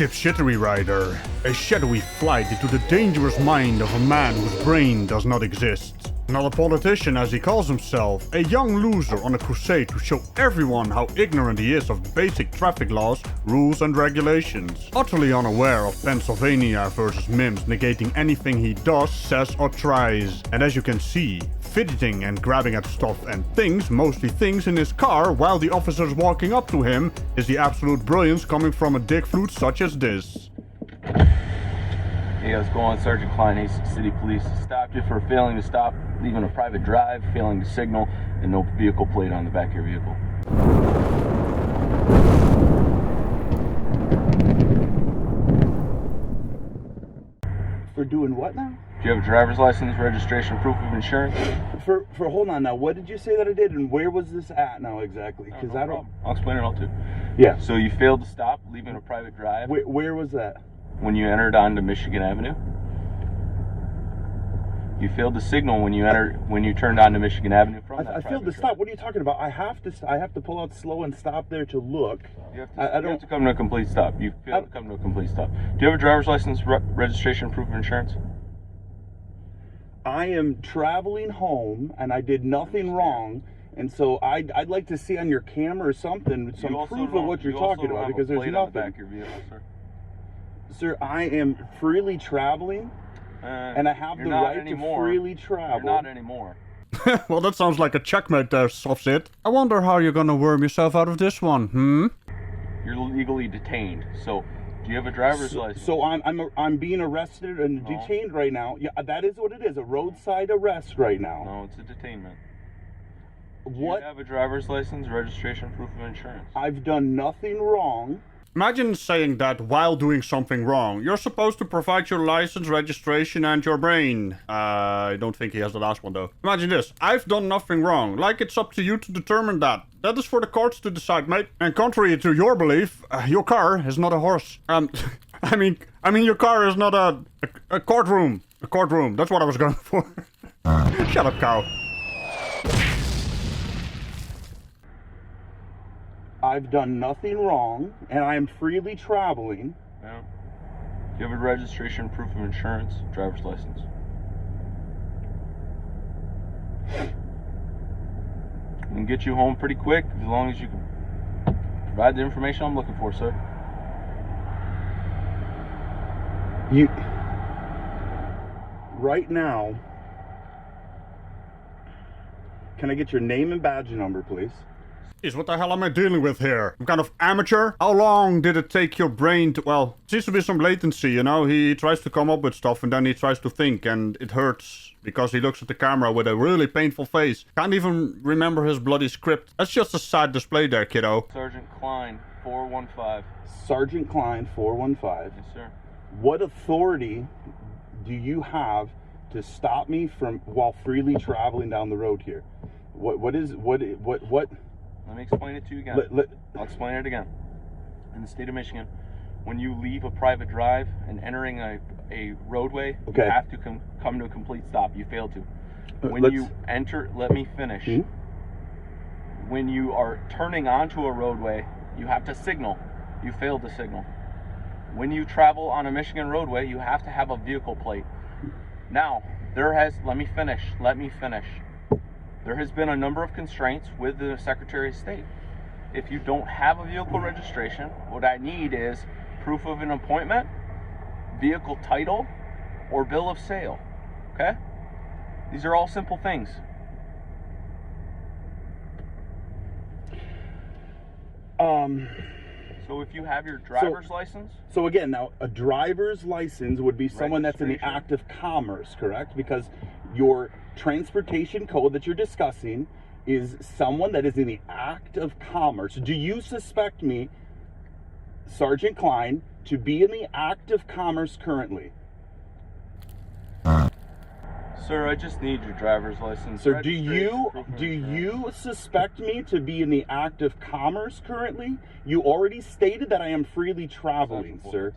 Dipshittery Rider. A shadowy flight into the dangerous mind of a man whose brain does not exist. Not a politician as he calls himself, a young loser on a crusade to show everyone how ignorant he is of basic traffic laws, rules and regulations. Utterly unaware of Pennsylvania versus MIMS negating anything he does, says or tries. And as you can see, fidgeting and grabbing at stuff and things, mostly things in his car while the officer's walking up to him, is the absolute brilliance coming from a dick flute such as this. Hey, how's it going? Sergeant Klein, Hastings City Police. Stopped you for failing to stop, leaving a private drive, failing to signal, and no vehicle plate on the back of your vehicle. For doing what now? Do you have a driver's license, registration, proof of insurance? For hold on now. What did you say that I did, and where was this at now exactly? Because No I don't. problem. I'll explain it all too. Yeah. So you failed to stop, leaving a private drive. Where was that? When you entered onto Michigan Avenue. You failed to signal when you turned onto Michigan Avenue from that I failed to stop. What are you talking about? I have to pull out slow and stop there to look. You have to come to a complete stop. You failed to come to a complete stop. Do you have a driver's license, registration, proof of insurance? I am traveling home and I did nothing wrong, and so I'd like to see on your camera or something some proof of what you're talking about, because there's nothing. On the back of your vehicle, sir. Sir, I am freely traveling, and I have the right to freely travel. You're not anymore. Well, that sounds like a checkmate there, SovCit. I wonder how you're gonna worm yourself out of this one, You're legally detained, so do you have a driver's license? So I'm being arrested and detained right now. Yeah, that is what it is, a roadside arrest right now. No, it's a detainment. What? Do you have a driver's license, registration, proof of insurance? I've done nothing wrong. Imagine saying that while doing something wrong. You're supposed to provide your license, registration, and your brain. I don't think he has the last one, though. Imagine this. I've done nothing wrong. Like, it's up to you to determine that. That is for the courts to decide, mate. And contrary to your belief, your car is not a horse. I mean, your car is not a courtroom. A courtroom. That's what I was going for. Shut up, cow. I've done nothing wrong, and I am freely traveling. Yeah. Do you have a registration, proof of insurance, driver's license? We can get you home pretty quick, as long as you can provide the information I'm looking for, sir. Right now, can I get your name and badge number, please? Is what the hell am I dealing with here? I'm kind of amateur? How long did it take your brain to... Well, seems to be some latency, you know? He tries to come up with stuff and then he tries to think and it hurts. Because he looks at the camera with a really painful face. Can't even remember his bloody script. That's just a sad display there, kiddo. Sergeant Klein, 415. Sergeant Klein, 415. Yes, sir. What authority do you have to stop me from while freely traveling down the road here? What? Let me explain it to you again. I'll explain it again. In the state of Michigan, when you leave a private drive and entering a roadway, you have to come to a complete stop. You failed to. When you enter, let me finish. When you are turning onto a roadway, you have to signal. You failed to signal. When you travel on a Michigan roadway, you have to have a vehicle plate. Now, let me finish. There has been a number of constraints with the Secretary of State. If you don't have a vehicle registration, what I need is proof of an appointment, vehicle title, or bill of sale. Okay? These are all simple things. So if you have your driver's license... So again, now, a driver's license would be someone that's in the act of commerce, correct? Because your transportation code that you're discussing is someone that is in the act of commerce. Do you suspect me, Sergeant Klein, to be in the act of commerce currently? Sir, I just need your driver's license. Sir, do you suspect me to be in the act of commerce currently? You already stated that I am freely traveling, sir.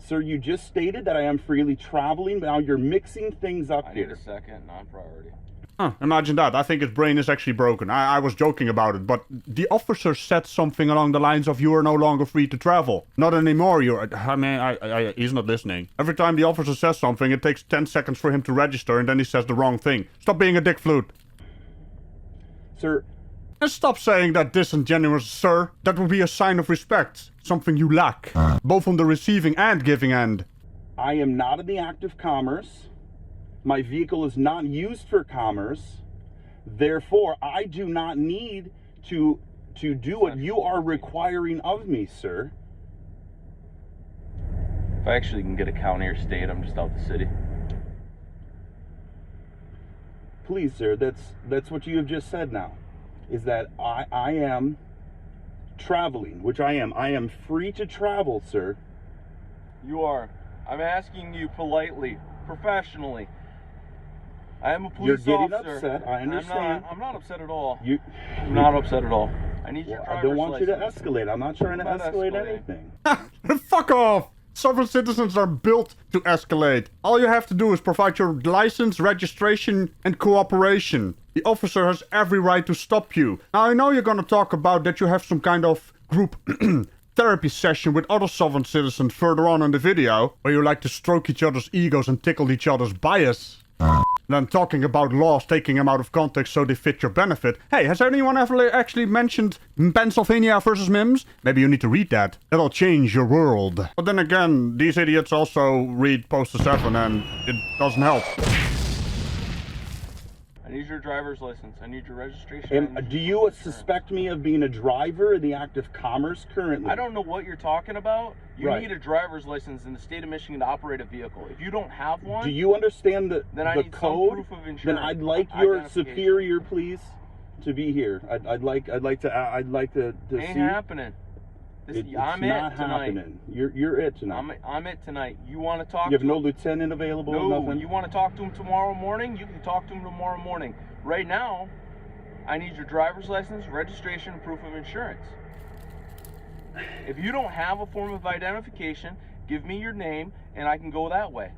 Sir, you just stated that I am freely traveling. Now you're mixing things up here. I need a second, non-priority. Huh, imagine that. I think his brain is actually broken. I was joking about it, but the officer said something along the lines of you are no longer free to travel. Not anymore, he's not listening. Every time the officer says something, it takes 10 seconds for him to register and then he says the wrong thing. Stop being a dick flute. Sir. And stop saying that disingenuous, sir. That would be a sign of respect. Something you lack. Both on the receiving and giving end. I am not in the act of commerce. My vehicle is not used for commerce. Therefore, I do not need to do what you are requiring of me, sir. If I actually can get a county or state, I'm just out the city. Please, sir, that's what you have just said now. Is that I am traveling, which I am. I am free to travel, sir. You are. I'm asking you politely, professionally. I am a police officer. You're getting upset. I understand. I'm not upset at all. I'm not upset at all. I need your driver's license. I don't want you to escalate. I'm not trying to escalate anything. Fuck off! Sovereign citizens are built to escalate. All you have to do is provide your license, registration, and cooperation. The officer has every right to stop you. Now, I know you're gonna talk about that you have some kind of group therapy session with other sovereign citizens further on in the video, where you like to stroke each other's egos and tickle each other's bias. Then talking about laws, taking them out of context so they fit your benefit. Hey, has anyone ever actually mentioned Pennsylvania versus Mims? Maybe you need to read that. That'll change your world. But then again, these idiots also read Poster 7 and it doesn't help. I need your driver's license. I need your registration. Do you suspect me of being a driver in the act of commerce currently? I don't know what you're talking about. You need a driver's license in the state of Michigan to operate a vehicle. If you don't have one, do you understand the code? Some proof of insurance. Then I'd like your superior, please, to be here. I'd like to see. Ain't happening. I'm it tonight. You're it tonight. I'm it tonight. You want to talk? You have no lieutenant available? No. Nothing? You want to talk to him tomorrow morning? You can talk to him tomorrow morning. Right now, I need your driver's license, registration, and proof of insurance. If you don't have a form of identification, give me your name, and I can go that way.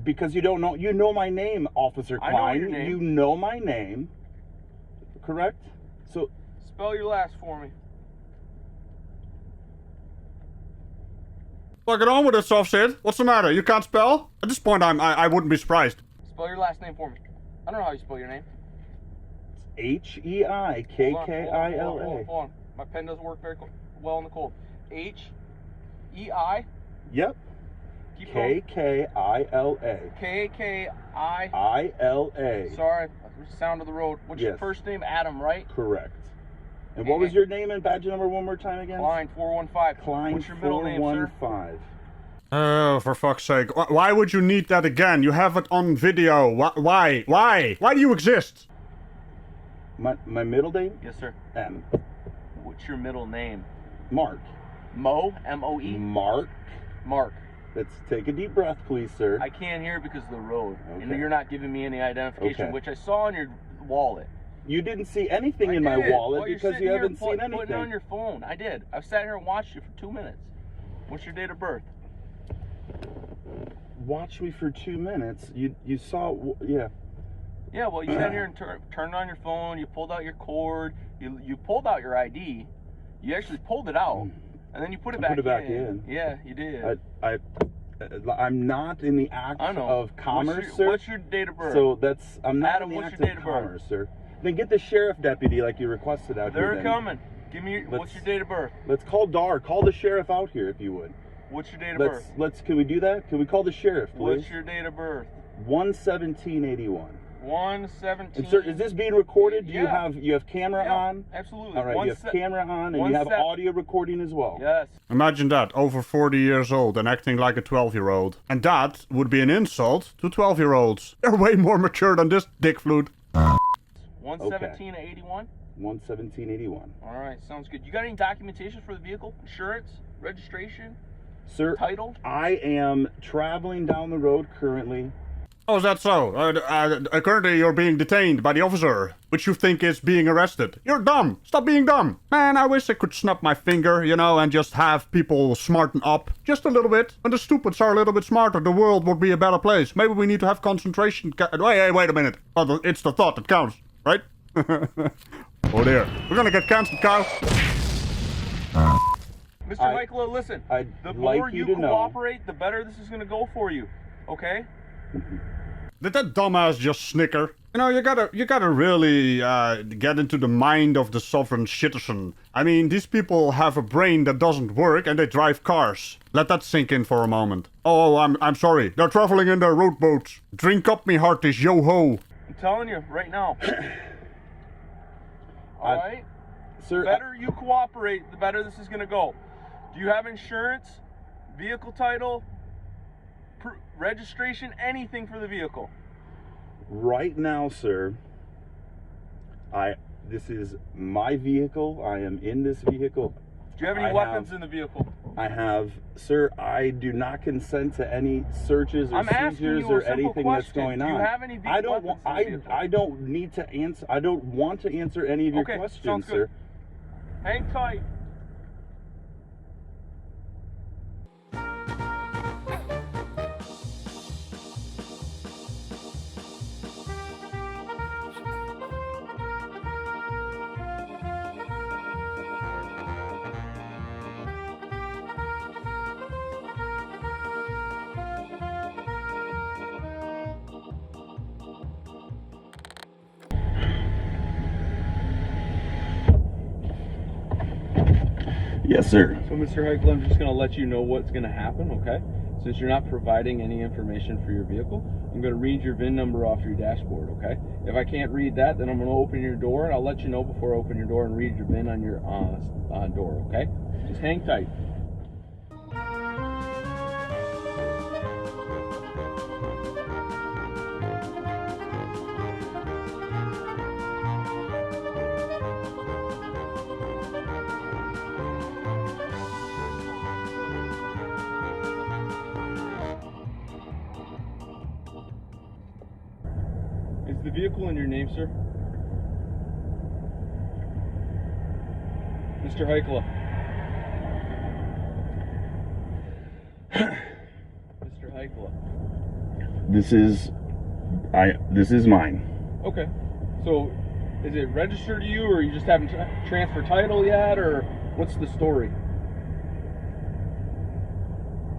Because you don't know. You know my name, Officer Klein. I know your name. You know my name. Correct? So spell your last for me. Well, get on with it, SovCit. What's the matter? You can't spell? At this point, I wouldn't be surprised. Spell your last name for me. I don't know how you spell your name. It's Heikkila. Hold on. My pen doesn't work very well in the cold. H-E-I? Yep. K-K-I-L-A. K-K-I... Sorry, sound of the road. What's your first name? Adam, right? Correct. And what was your name and badge number one more time again? Klein 415. Klein. What's your middle name, sir? 415. Oh, for fuck's sake. Why would you need that again? You have it on video. Why? Why? Why do you exist? My middle name? Yes, sir. M. What's your middle name? Mark. Mo? M-O-E? Mark. Mark. Let's take a deep breath, please, sir. I can't hear because of the road. Okay. And you're not giving me any identification, which I saw on your wallet. You didn't see anything in my wallet because you haven't seen anything. Putting it on your phone. I did. I've sat here and watched you for 2 minutes. What's your date of birth? Watch me for 2 minutes. You saw, yeah. Yeah, well, you sat here and turned on your phone. You pulled out your cord. You pulled out your ID. You actually pulled it out, and then you put it back in. Yeah, you did. I'm not in the act of commerce, sir. What's your date of birth? So I'm not Adam, in the what's act your date of of birth? commerce, sir. Then get the sheriff deputy like you requested out here. They're coming. Give me what's your date of birth? Let's call DAR. Call the sheriff out here if you would. What's your date of birth? Can we do that? Can we call the sheriff, please? What's your date of birth? 1/17/81. 1/17. And sir, is this being recorded? Do you have camera on? Absolutely. All right, you have camera on and you have audio recording as well. Yes. Imagine that, over 40 years old and acting like a 12-year-old. And that would be an insult to 12-year-olds. They're way more mature than this dick flute. 1/17/81? 1/17/81. All right, sounds good. You got any documentation for the vehicle? Insurance? Registration? Sir, title? I am traveling down the road currently. Oh, is that so? Currently you're being detained by the officer, which you think is being arrested. You're dumb. Stop being dumb. Man, I wish I could snap my finger, you know, and just have people smarten up. Just a little bit. When the stupids are a little bit smarter, the world would be a better place. Maybe we need to have concentration. Wait a minute. Oh, it's the thought that counts, right? Oh dear. We're gonna get cancelled, Kyle. Mr. Ragical, listen. The more you cooperate, the better this is gonna go for you. Okay? Did that dumbass just snicker? You know, you gotta really get into the mind of the sovereign citizen. I mean, these people have a brain that doesn't work and they drive cars. Let that sink in for a moment. Oh, I'm sorry. They're traveling in their rowboats. Drink up me hearties, yo-ho. I'm telling you, right now. Alright? Sir, the better you cooperate, the better this is gonna go. Do you have insurance? Vehicle title? Registration, anything for the vehicle? Right now, sir, this is my vehicle. I am in this vehicle. Do you have any weapons in the vehicle? I have, sir, I do not consent to any searches or seizures or anything that's going on. Do you have any weapons in the vehicle? I don't need to answer. I don't want to answer any of your questions, sir. Hang tight. Yes, sir. So, Mr. Ragical, I'm just going to let you know what's going to happen, okay? Since you're not providing any information for your vehicle, I'm going to read your VIN number off your dashboard, okay? If I can't read that, then I'm going to open your door, and I'll let you know before I open your door and read your VIN on your door, okay? Just hang tight. Is the vehicle in your name, sir? Mr. Ragical. Mr. Ragical. This is mine. Okay. So, is it registered to you, or you just haven't transferred title yet, or what's the story?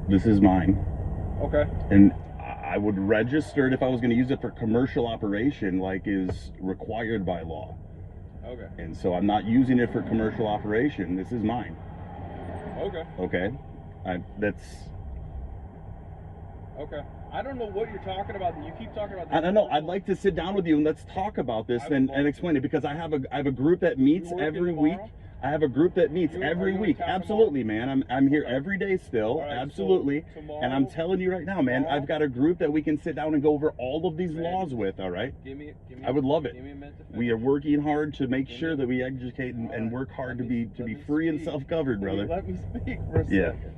This is mine. Okay. And I would register it if I was going to use it for commercial operation, like is required by law. Okay. And so I'm not using it for commercial operation. This is mine. Okay. Okay. That's. Okay. I don't know what you're talking about. You keep talking about this. I don't know. I'd like to sit down with you and let's talk about this and explain it, because I have a group that meets every week. I have a group that meets every week. Absolutely, man. I'm here every day still. Right, absolutely. So tomorrow, and I'm telling you right now, man, I've got a group that we can sit down and go over all of these laws with, all right? I would love it. We are working hard to make sure that we educate and work hard to be free and self-governed, brother. Let me speak for a second.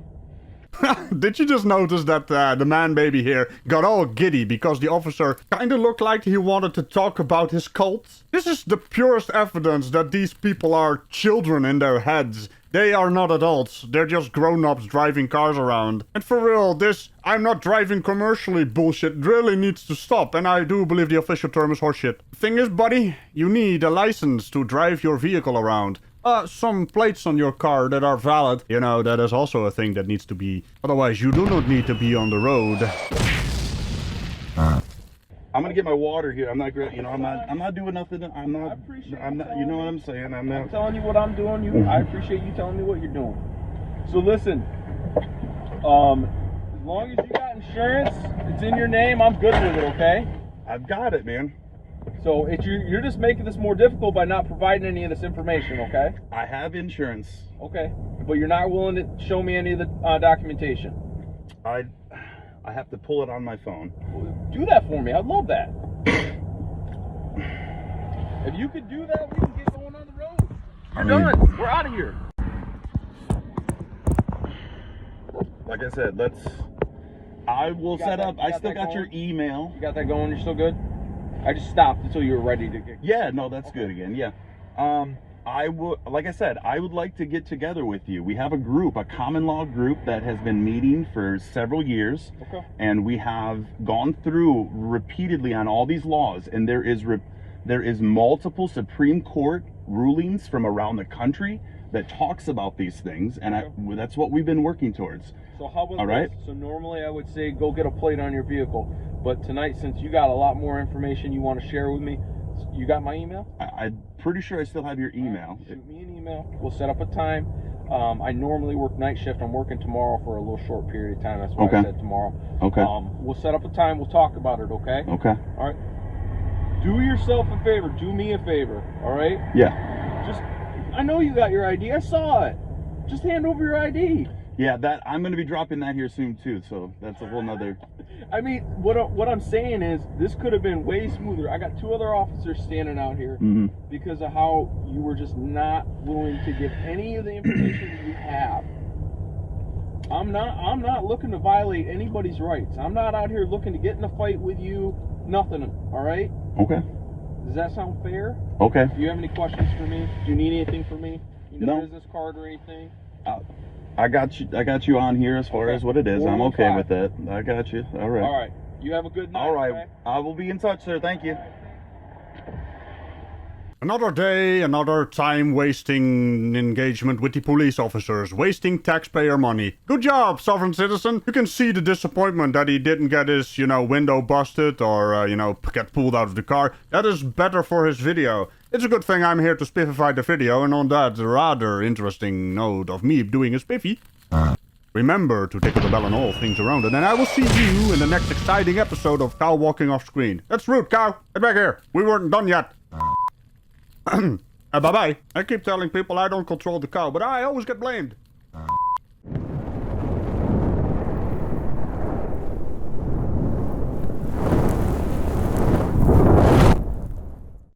Did you just notice that the man baby here got all giddy because the officer kinda looked like he wanted to talk about his cult? This is the purest evidence that these people are children in their heads. They are not adults, they're just grown-ups driving cars around. And for real, this "I'm not driving commercially" bullshit really needs to stop, and I do believe the official term is horseshit. Thing is, buddy, you need a license to drive your vehicle around. Some plates on your car that are valid. You know, that is also a thing that needs to be. Otherwise, you do not need to be on the road. I'm gonna get my water here. I'm not, you know, I'm not doing nothing. I'm not. You know what I'm saying? I'm telling you what I'm doing. I appreciate you telling me what you're doing. So listen, as long as you got insurance, it's in your name. I'm good with it. Okay? I've got it, man. So you're just making this more difficult by not providing any of this information, okay? I have insurance. Okay, but you're not willing to show me any of the documentation. I have to pull it on my phone. Do that for me. I'd love that. If you could do that, we can get going on the road. You're done. We're out of here. Like I said, I will set up. I still got your email. You got that going? You're still good? I just stopped until you were ready to get... Yeah, no, that's good again. Yeah. I would, like I said, I would like to get together with you. We have a group, a common law group that has been meeting for several years. Okay. And we have gone through repeatedly on all these laws, and there is multiple Supreme Court rulings from around the country that talks about these things, and okay. That's what we've been working towards. So how about all right? this? So normally I would say go get a plate on your vehicle, but tonight, since you got a lot more information you want to share with me, you got my email? I'm pretty sure I still have your email. Right, shoot me an email. We'll set up a time. I normally work night shift. I'm working tomorrow for a little short period of time. That's why I said tomorrow. Okay. We'll set up a time. We'll talk about it, okay? Okay. All right. Do yourself a favor. Do me a favor, all right? Yeah. Just, I know you got your ID. I saw it. Just hand over your ID. Yeah, that I'm going to be dropping that here soon too, so that's a whole nother... I mean, what I'm saying is, this could have been way smoother. I got 2 other officers standing out here because of how you were just not willing to give any of the information that you have. I'm not looking to violate anybody's rights. I'm not out here looking to get in a fight with you. Nothing, all right? Okay. Does that sound fair? Okay. Do you have any questions for me? Do you need anything from me? You need No. a business card or anything? I got you on here as far as what it is. I'm okay with that. I got you. All right. All right. You have a good night. All right. Okay? I will be in touch, sir. Thank you. Another day, another time-wasting engagement with the police officers, wasting taxpayer money. Good job, sovereign citizen. You can see the disappointment that he didn't get his, window busted or, get pulled out of the car. That is better for his video. It's a good thing I'm here to spiffify the video, and on that rather interesting note of me doing a spiffy, remember to tickle the bell on all things around it, and I will see you in the next exciting episode of Cow Walking Off Screen. That's rude, Cow. Get back here. We weren't done yet. Bye-bye. I keep telling people I don't control the cow, but I always get blamed.